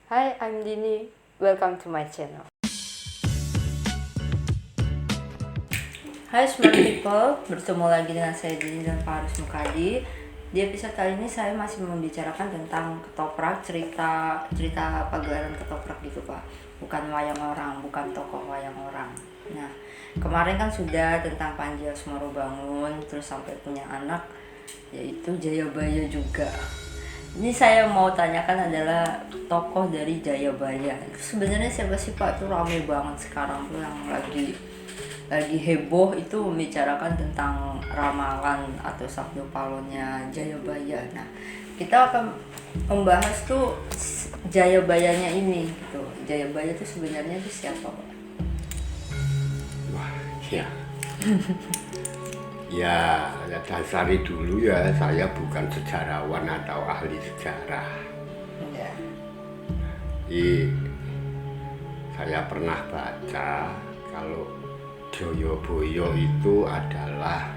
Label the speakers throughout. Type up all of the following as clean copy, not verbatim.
Speaker 1: Hi, I'm Dini. Welcome to my channel. Hai smart people, bertemu lagi dengan saya Dini dan Faris Mukadi. Di episode kali ini saya masih membicarakan tentang ketoprak, cerita pagelaran ketoprak gitu Pak. Bukan wayang orang, bukan tokoh wayang orang. Nah, kemarin kan sudah tentang Panji Asmarobangun, terus sampai punya anak yaitu Jayabaya juga. Ini saya mau tanyakan adalah tokoh dari Jayabaya. Sebenarnya siapa sih Pak? Itu rame banget sekarang tuh yang lagi heboh itu membicarakan tentang ramalan atau sabdo palonya Jayabaya. Nah, kita akan membahas tuh Jayabayanya ini gitu. Jayabaya itu sebenarnya itu siapa Pak?
Speaker 2: Wah, ya. Ya, dasari dulu ya, saya bukan sejarawan atau ahli sejarah.
Speaker 1: Ya.
Speaker 2: Saya pernah baca kalau Jayabaya itu adalah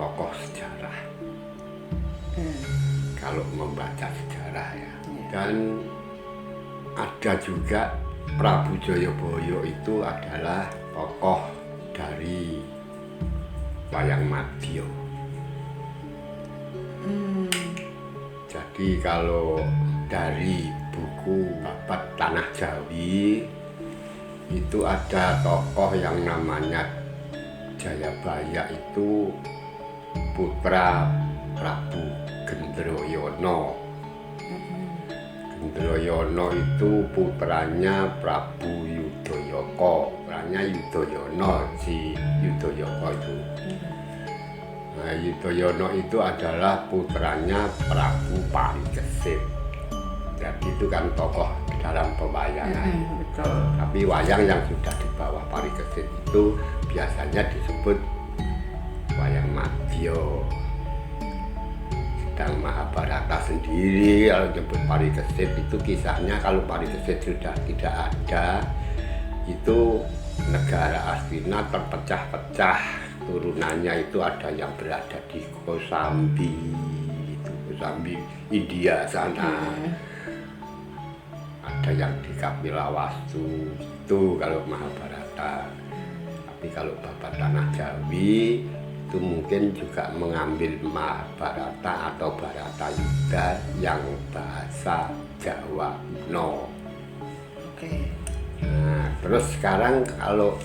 Speaker 2: tokoh sejarah. Kalau membaca sejarah ya. Dan ada juga Prabu Jayabaya itu adalah tokoh dari wayang Madya. Jadi kalau dari buku Babat Tanah Jawi itu ada tokoh yang namanya Jayabaya itu putra Prabu Gendroyono. Gendroyono itu putranya Prabu Yudhoyaka, putranya Yudhoyono, si Yudhoyaka itu. Nah, Yudhoyono itu adalah putranya Prabu Parikesit. Jadi itu kan tokoh di dalam pewayangan.
Speaker 1: Betul.
Speaker 2: Tapi wayang yang sudah di bawah Parikesit itu biasanya disebut wayang Madya. Sedang Mahabharata sendiri kalau disebut Parikesit itu kisahnya kalau Parikesit sudah tidak ada, itu negara Astina terpecah-pecah, turunannya itu ada yang berada di Kosambi, itu Kosambi India sana, ada yang di Kapilawastu, itu kalau Mahabharata. Tapi kalau Babat Tanah Jawi itu mungkin juga mengambil Mahabharata atau Bharatayuddha yang bahasa Jawa kuno.
Speaker 1: Oke.
Speaker 2: Nah, terus sekarang kalau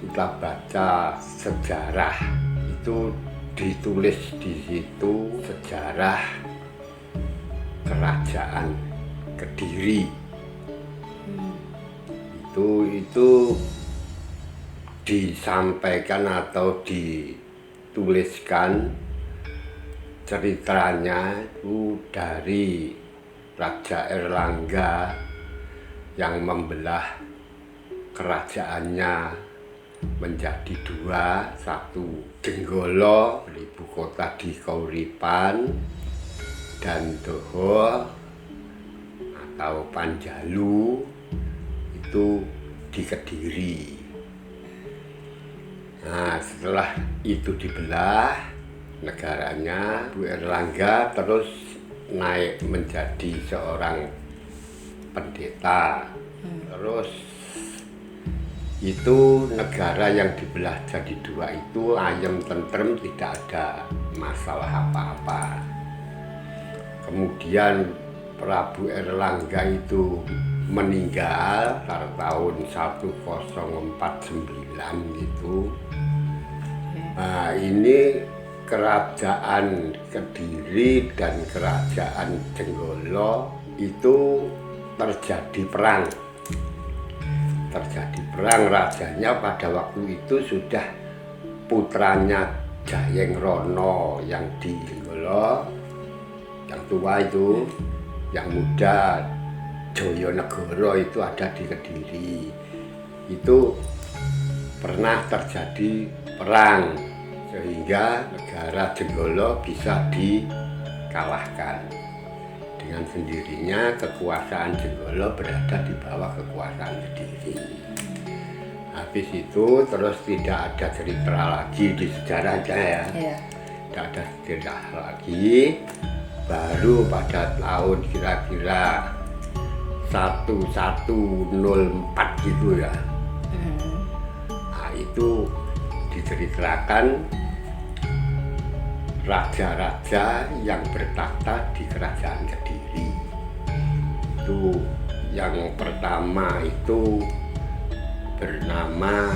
Speaker 2: kita baca sejarah itu ditulis di situ sejarah Kerajaan Kediri. Itu disampaikan atau dituliskan ceritanya itu dari Raja Erlangga yang membelah kerajaannya menjadi dua, satu Jenggala, ibu kota di Kauripan, dan Doho atau Panjalu itu di Kediri. Nah, setelah itu dibelah negaranya, Bu Erlangga terus naik menjadi seorang pendeta. Terus itu negara yang dibelah jadi dua itu ayem tentrem, tidak ada masalah apa-apa. Kemudian Prabu Erlangga itu meninggal pada tahun 1049 gitu. Nah, ini kerajaan Kediri dan kerajaan Jenggala itu terjadi perang. Rajanya pada waktu itu sudah putranya Jayengrono yang di Jenggala, yang tua itu, yang muda Jayanegara itu ada di Kediri. Itu pernah terjadi perang sehingga negara Jenggala bisa dikalahkan. Dengan sendirinya kekuasaan Jenggala berada di bawah kekuasaan Kediri. Habis itu terus tidak ada cerita lagi di sejarahnya ya. Tidak ada cerita lagi. baru pada tahun kira-kira 1104 gitu ya. Nah, itu diceritakan raja-raja yang bertakhta di kerajaan Kediri. Itu yang pertama itu bernama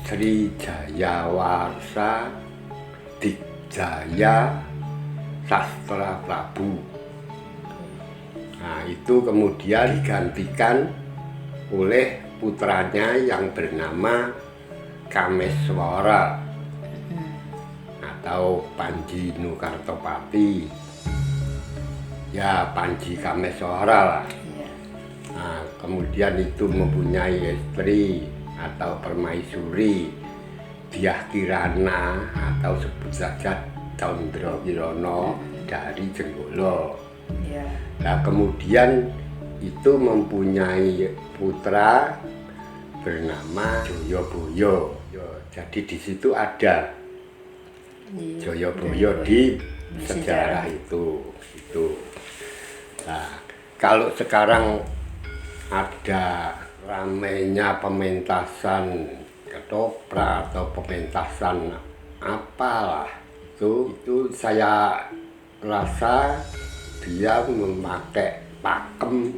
Speaker 2: Sri Jayawarsa Dikjaya Sastra Prabu. Nah, itu kemudian digantikan oleh putranya yang bernama Kameswara atau Panji Nukartopati. Ya, Panji Kameswara lah. Nah, kemudian itu mempunyai istri atau permaisuri Dyah Kirana atau sebut saja Candrawirana dari Jenggala. Nah, kemudian itu mempunyai putra bernama Jayabaya. Jadi di situ ada Jayabaya di sejarah itu. Nah, kalau sekarang ada ramainya pementasan ketoprak atau pementasan apalah itu saya rasa dia memakai pakem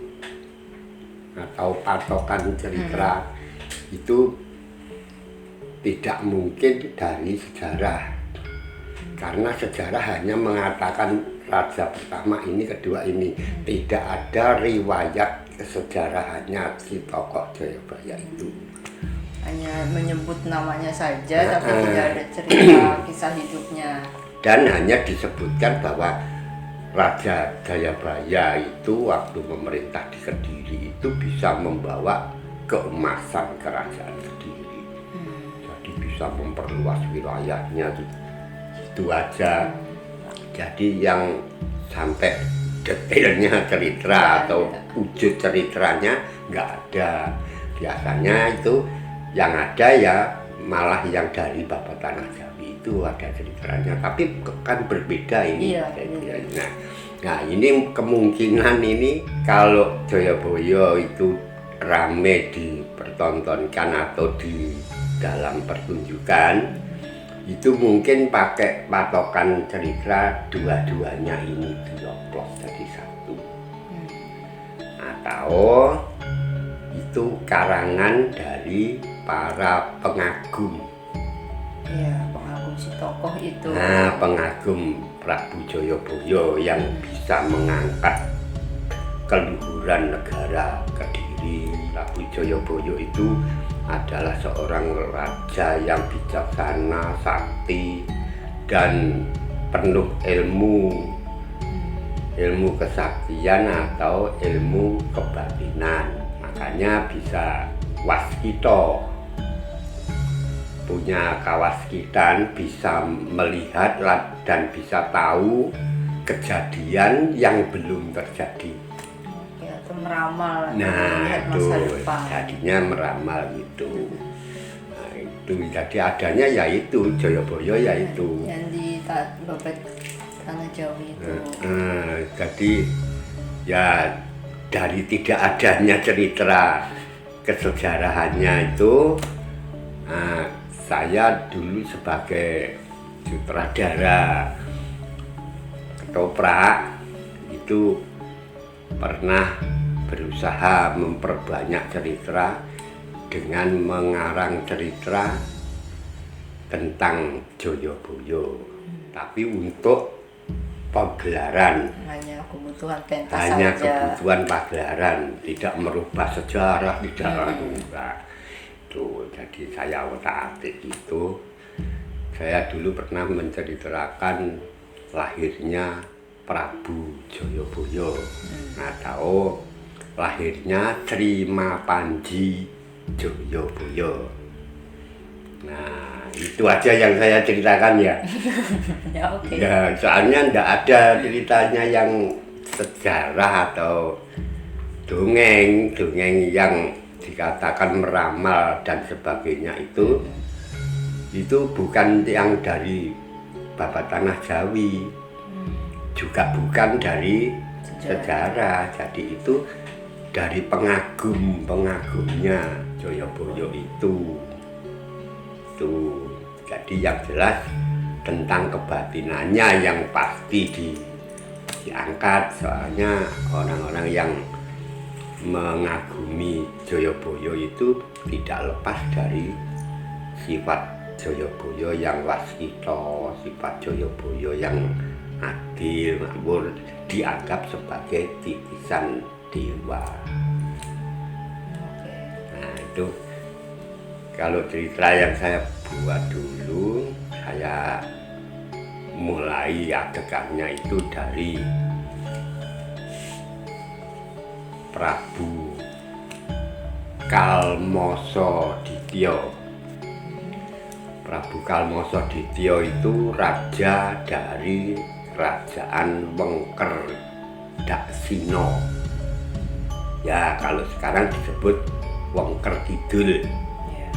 Speaker 2: atau patokan cerita itu tidak mungkin dari sejarah, karena sejarah hanya mengatakan raja pertama ini, kedua ini, tidak ada riwayat kesejarahannya si tokoh Jayabaya itu.
Speaker 1: Hanya menyebut namanya saja, tapi tidak ada cerita kisah hidupnya.
Speaker 2: Dan hanya disebutkan bahwa Raja Jayabaya itu waktu memerintah di Kediri itu bisa membawa keemasan kerajaan Kediri. Jadi bisa memperluas wilayahnya itu aja. Jadi yang sampai detailnya cerita atau wujud ceritanya nggak ada. Biasanya itu yang ada ya malah yang dari Babat Tanah Jawi itu ada ceritanya, tapi kan berbeda ini. Nah, ini kemungkinan ini kalau Jayabaya itu rame dipertontonkan atau di dalam pertunjukan itu mungkin pakai patokan cerita dua-duanya ini dioplos jadi satu, atau itu karangan dari para pengagum.
Speaker 1: Iya, pengagum si tokoh itu.
Speaker 2: Nah, pengagum Prabu Jayabaya yang bisa mengangkat keluhuran negara Kediri. Prabu Jayabaya itu adalah seorang raja yang bijaksana, sakti, dan penuh ilmu kesaktian atau ilmu kebatinan. Makanya bisa waskita, punya kawaskitan, bisa melihat dan bisa tahu kejadian yang belum terjadi.
Speaker 1: Ya, itu meramal.
Speaker 2: Nah,
Speaker 1: melihat
Speaker 2: itu
Speaker 1: masa depan.
Speaker 2: jadinya meramal gitu. Nah, itu jadi adanya yaitu Jayabaya yaitu
Speaker 1: yang di Babat Tanah Jawi itu.
Speaker 2: Jadi ya dari tidak adanya cerita kesejarahannya itu, saya dulu sebagai sutradara ketoprak itu pernah berusaha memperbanyak cerita dengan mengarang cerita tentang Jayabaya, tapi untuk pagelaran,
Speaker 1: hanya kebutuhan pentas
Speaker 2: hanya
Speaker 1: saja.
Speaker 2: kebutuhan pagelaran, tidak merubah sejarah, tidak enggak. Itu jadi saya otak-atik itu. Saya dulu pernah menceritakan lahirnya Prabu Jayabaya. Nah, tahu lahirnya Sri Mapanji Jayabaya. Nah, itu aja yang saya ceritakan ya.
Speaker 1: Ya, oke.
Speaker 2: Ya, soalnya ndak ada ceritanya yang sejarah atau dongeng yang dikatakan meramal dan sebagainya itu bukan yang dari Babat Tanah Jawi. juga bukan dari
Speaker 1: Sejarah.
Speaker 2: sejarah. Jadi itu dari pengagumnya Jayabaya itu. Jadi yang jelas tentang kebatinannya yang pasti diangkat, soalnya orang-orang yang mengagumi Jayabaya itu tidak lepas dari sifat Jayabaya yang waskita, sifat Jayabaya yang adil, makmur, dianggap sebagai titisan dewa.
Speaker 1: Oke.
Speaker 2: Nah itu kalau cerita yang saya buat dulu, saya mulai adegannya itu dari Prabu Kalmasoditya. Prabu Kalmasoditya itu raja dari kerajaan Wengker Daksina. Ya kalau sekarang disebut Wengker Kidul.
Speaker 1: Iya.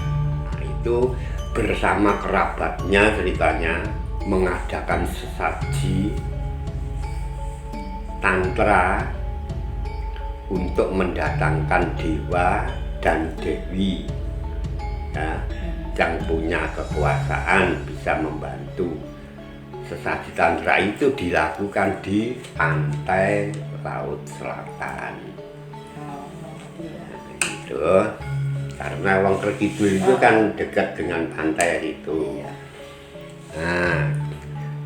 Speaker 2: Nah, itu bersama kerabatnya ceritanya mengadakan sesaji tantra untuk mendatangkan dewa dan dewi ya, yang punya kekuasaan bisa membantu. Sesaji tantra itu dilakukan di pantai Laut Selatan.
Speaker 1: Oh, iya.
Speaker 2: Gitu. Karena Wengker Kidul itu kan dekat dengan pantai itu.
Speaker 1: Iya.
Speaker 2: Nah,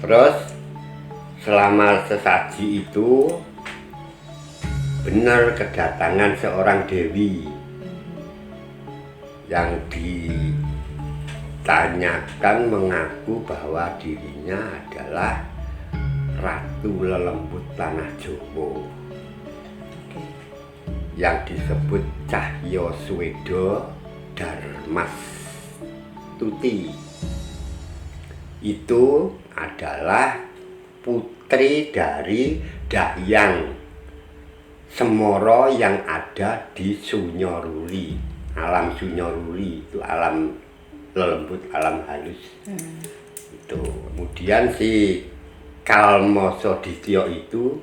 Speaker 2: terus selama sesaji itu benar kedatangan seorang dewi yang ditanyakan mengaku bahwa dirinya adalah Ratu Lelembut Tanah Jawa yang disebut Cahya Sweda Darmastuti. Itu adalah putri dari Dahyang Semoro yang ada di Sunyaruli. Alam Sunyaruli itu alam lembut, alam halus. Itu. Kemudian si Kalmasoditya itu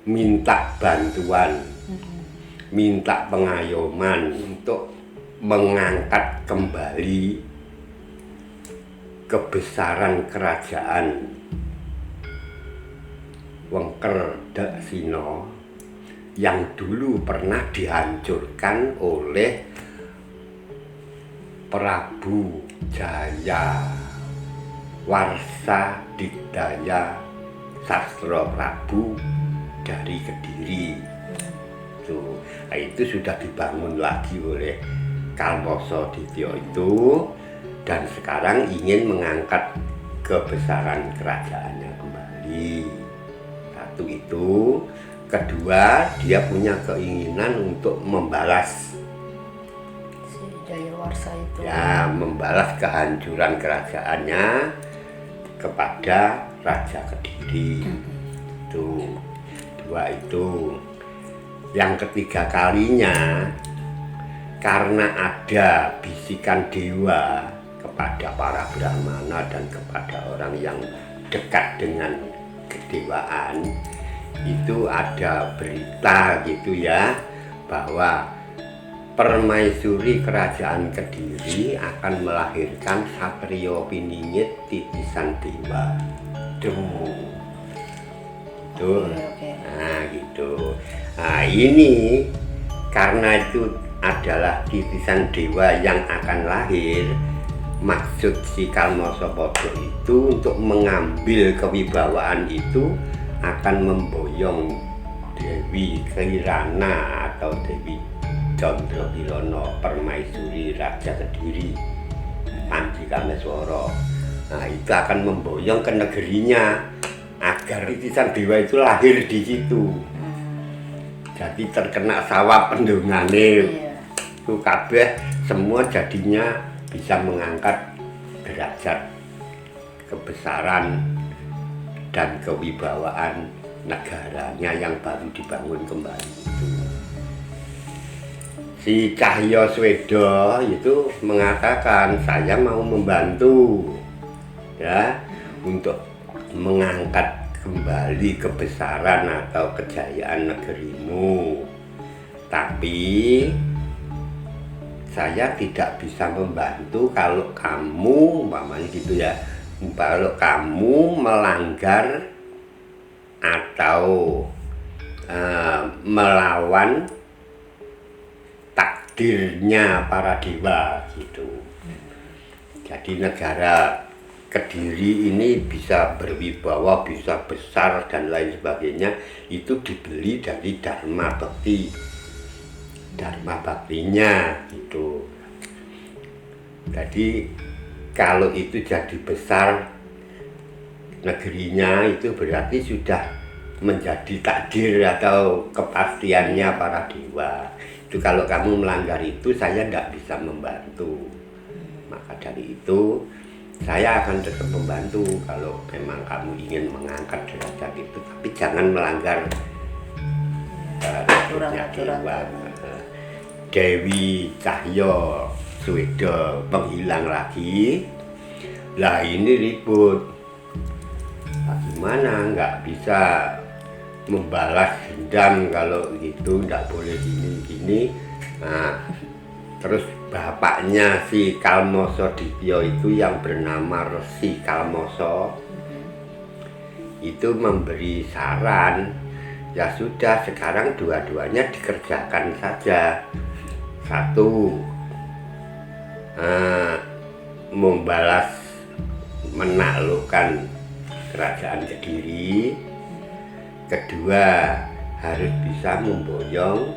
Speaker 2: minta bantuan, minta pengayoman untuk mengangkat kembali kebesaran kerajaan Wengker Daksina yang dulu pernah dihancurkan oleh Prabu Jayawarsa Digdaya Sastra Prabu dari Kediri. Nah, itu sudah dibangun lagi oleh Kalmasoditya itu, dan sekarang ingin mengangkat kebesaran kerajaannya kembali. Satu itu, kedua dia punya keinginan untuk membalas,
Speaker 1: Si Jayawarsa itu.
Speaker 2: ya, membalas kehancuran kerajaannya kepada Raja Kediri. Itu dua itu. Yang ketiga kalinya, karena ada bisikan dewa kepada para brahmana dan kepada orang yang dekat dengan kedewaan, itu ada berita gitu ya, bahwa permaisuri kerajaan Kediri akan melahirkan Satrio Piningit titisan dewa. Tuh.
Speaker 1: Oke.
Speaker 2: Nah gitu. Nah ini karena itu adalah titisan dewa yang akan lahir, maksud si Kalmasapodho itu untuk mengambil kewibawaan itu akan memboyong Dewi Kirana atau Dewi Candrakirana, permaisuri Raja Kediri, Panji Kameswara. Nah itu akan memboyong ke negerinya agar titisan dewa itu lahir di situ. Jadi terkena sawah pendungane.
Speaker 1: Iya.
Speaker 2: Itu kabeh semua jadinya bisa mengangkat derajat kebesaran dan kewibawaan negaranya yang baru dibangun kembali itu. Si Cahya Sweda itu mengatakan, saya mau membantu ya untuk mengangkat kembali kebesaran atau kejayaan negerimu. Tapi saya tidak bisa membantu kalau kamu, umpamanya gitu ya, kalau kamu melanggar atau melawan takdirnya para dewa gitu. Jadi negara Kediri ini bisa berwibawa, bisa besar dan lain sebagainya, itu dibeli dari Dharma Baktinya gitu. Jadi kalau itu jadi besar negerinya, itu berarti sudah menjadi takdir atau kepastiannya para dewa. Itu kalau kamu melanggar itu, saya tidak bisa membantu. Maka dari itu saya akan tetap membantu kalau memang kamu ingin mengangkat derajat itu, tapi jangan melanggar takdirnya dewa. Dewi Cahyo Sweda menghilang lagi. Lah ini ribut. Bagaimana nggak bisa membalas dendam kalau gitu, nggak boleh gini. Nah, terus bapaknya si Kalmoso Dityo itu yang bernama Resi Kalmoso itu memberi saran, ya sudah sekarang dua-duanya dikerjakan saja. Satu, membalas menaklukkan kerajaan Kediri. Kedua, harus bisa memboyong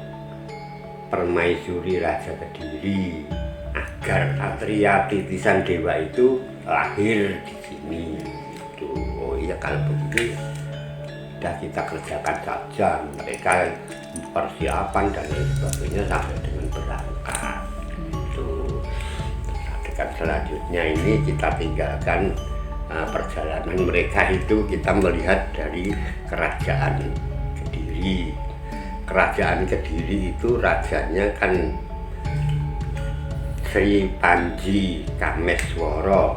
Speaker 2: permaisuri Raja Kediri agar satria titisan dewa itu lahir di sini. Tuh, oh iya kalau begitu sudah kita kerjakan saja. Mereka persiapan dan lain sebagainya sampai dengan berangkat. Tuh, adegan selanjutnya ini kita tinggalkan perjalanan mereka itu, kita melihat dari kerajaan Kediri. Kerajaan Kediri itu rajanya kan Sri Panji Kameswara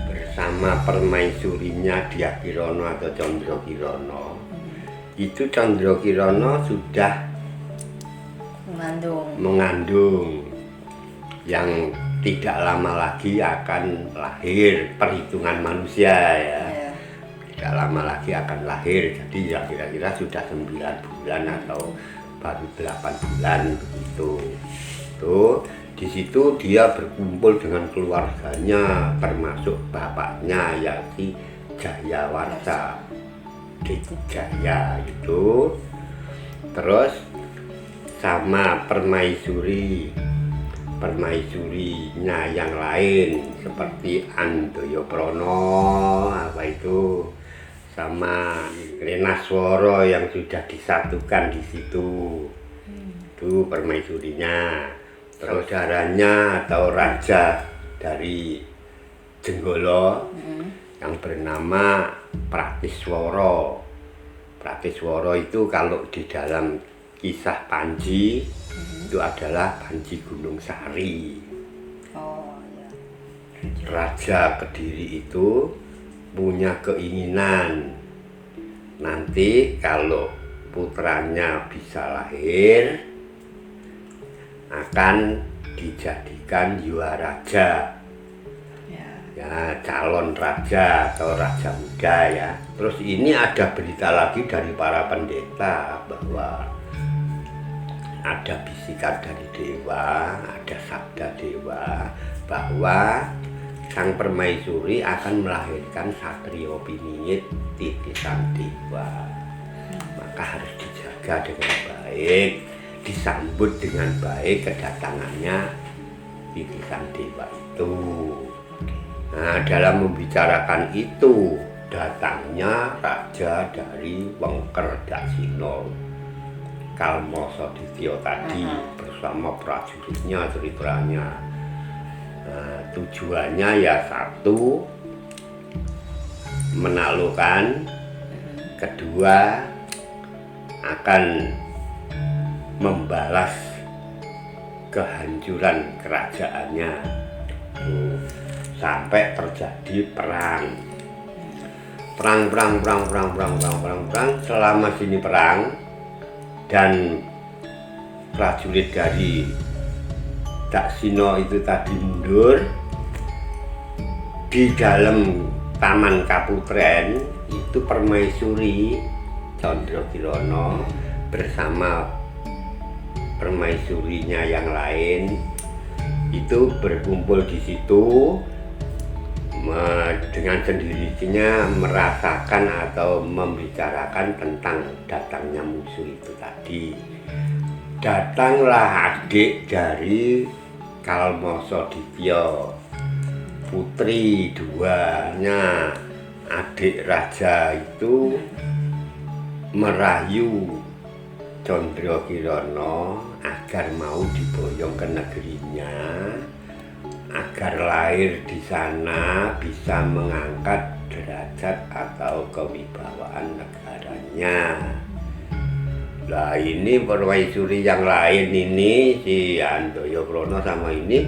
Speaker 2: bersama permaisurinya Diakirono atau Condrakirono. Itu Condrakirono sudah mengandung yang tidak lama lagi akan lahir, perhitungan manusia ya. Tidak lama lagi akan lahir, jadi ya kira-kira sudah 9 bulan atau baru 8 bulan begitu. Tuh, di situ dia berkumpul dengan keluarganya, termasuk bapaknya yaitu Jayawarsa Jaya itu. Terus sama permaisurinya yang lain seperti Andoyoprono sama Renaswara yang sudah disatukan di situ. Itu permaisurinya. Terus saudaranya atau raja dari Jenggolo yang bernama Pratiswara. Pratiswara itu kalau di dalam kisah Panji itu adalah Panji Gunung Sari.
Speaker 1: Oh, ya.
Speaker 2: Raja Kediri itu punya keinginan nanti kalau putranya bisa lahir akan dijadikan Yuwaraja, ya calon raja atau raja muda ya. Terus ini ada berita lagi dari para pendeta bahwa ada bisikan dari dewa, ada sabda dewa bahwa sang permaisuri akan melahirkan satrio piningit titisan dewa. Maka harus dijaga dengan baik, disambut dengan baik kedatangannya titisan dewa itu. Nah, dalam membicarakan itu datangnya raja dari Wengker Dasino, Kalmoso Dityo tadi bersama prajuritnya ceritanya. Tujuannya ya satu, menaklukkan, kedua akan membalas kehancuran kerajaannya sampai terjadi perang. perang. Selama sini perang dan prajurit dari Daksina itu tadi mundur. Di dalam Taman Kaputren itu permaisuri Candrakirana bersama permaisurinya yang lain itu berkumpul di situ dengan sendirinya merasakan atau membicarakan tentang datangnya musuh itu tadi. Datanglah adik dari Kalmasoditya, putri duanya adik raja itu merayu Candrakirana agar mau diboyong ke negerinya, agar lahir di sana bisa mengangkat derajat atau kewibawaan negaranya. Lah ini permaisuri yang lain ini, si Handoyoprono sama ini,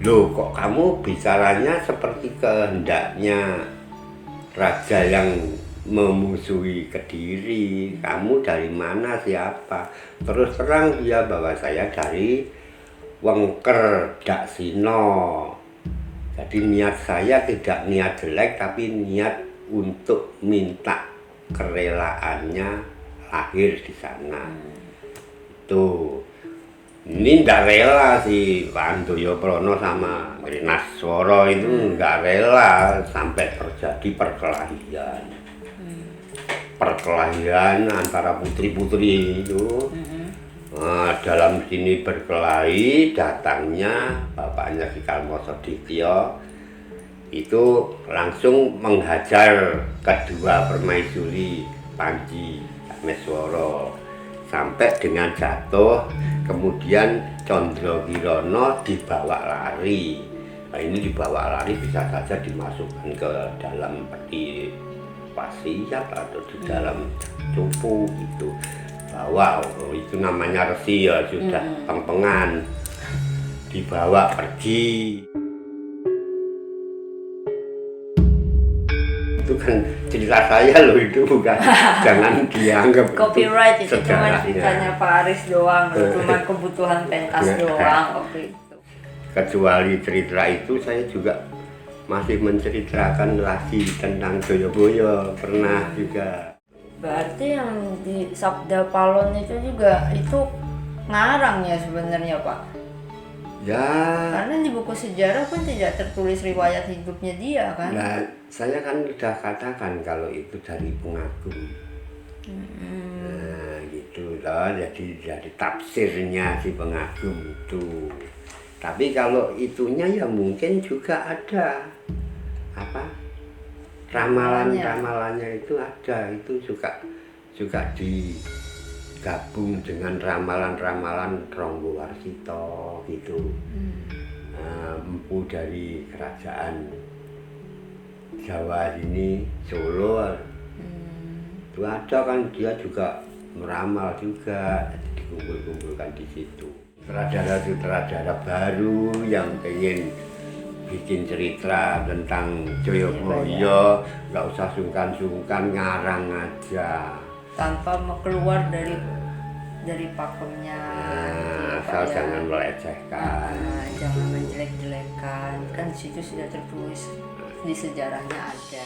Speaker 2: loh kok kamu bicaranya seperti kehendaknya raja yang memusuhi Kediri, kamu dari mana, siapa? Terus terang dia bahwa saya dari Wengker Daksina. Jadi niat saya tidak niat jelek, tapi niat untuk minta kerelaannya lahir di sana. Itu ini nggak rela si Handoyoprono sama Rinaswara itu nggak rela sampai terjadi perkelahian antara putri-putri itu. Nah, dalam sini berkelahi, datangnya bapaknya si Kalmasoditya itu langsung menghajar kedua permaisuri Panji Meswara sampai dengan jatuh, kemudian Candrakirana dibawa lari. Nah, ini dibawa lari bisa saja dimasukkan ke dalam peti wasiat atau di dalam cupu gitu. Bawa, itu namanya resi ya, sudah pempengan, dibawa pergi. Itu kan cerita saya loh, itu bukan jangan dianggap
Speaker 1: copyright itu cuma
Speaker 2: sejarahnya.
Speaker 1: ceritanya Pak Aris doang, cuma kebutuhan pentas doang waktu itu.
Speaker 2: Kecuali cerita itu saya juga masih menceritakan lagi tentang Jayabaya, pernah juga.
Speaker 1: Berarti yang di Sabda Palon itu juga itu ngarang ya sebenarnya Pak?
Speaker 2: Ya.
Speaker 1: Karena di buku sejarah pun tidak tertulis riwayat hidupnya dia kan?
Speaker 2: Nah, saya kan sudah katakan kalau itu dari pengagum. Nah, gitu loh. Jadi dari tafsirnya si pengagum itu. Tapi kalau itunya ya mungkin juga ada apa? Ramalan-ramalannya itu ada, itu juga digabung dengan ramalan-ramalan Ronggo Warsito gitu. Empu dari kerajaan Jawa ini, Solo itu ada kan, dia juga meramal juga, dikumpul-kumpulkan di situ. Sutradara baru yang pengen bikin cerita tentang Jayabaya, nggak usah sungkan-sungkan, ngarang aja
Speaker 1: tanpa keluar dari pakemnya.
Speaker 2: Asal jangan melecehkan,
Speaker 1: jangan menjelek-jelekan, kan di situ sudah tertulis di sejarahnya ada.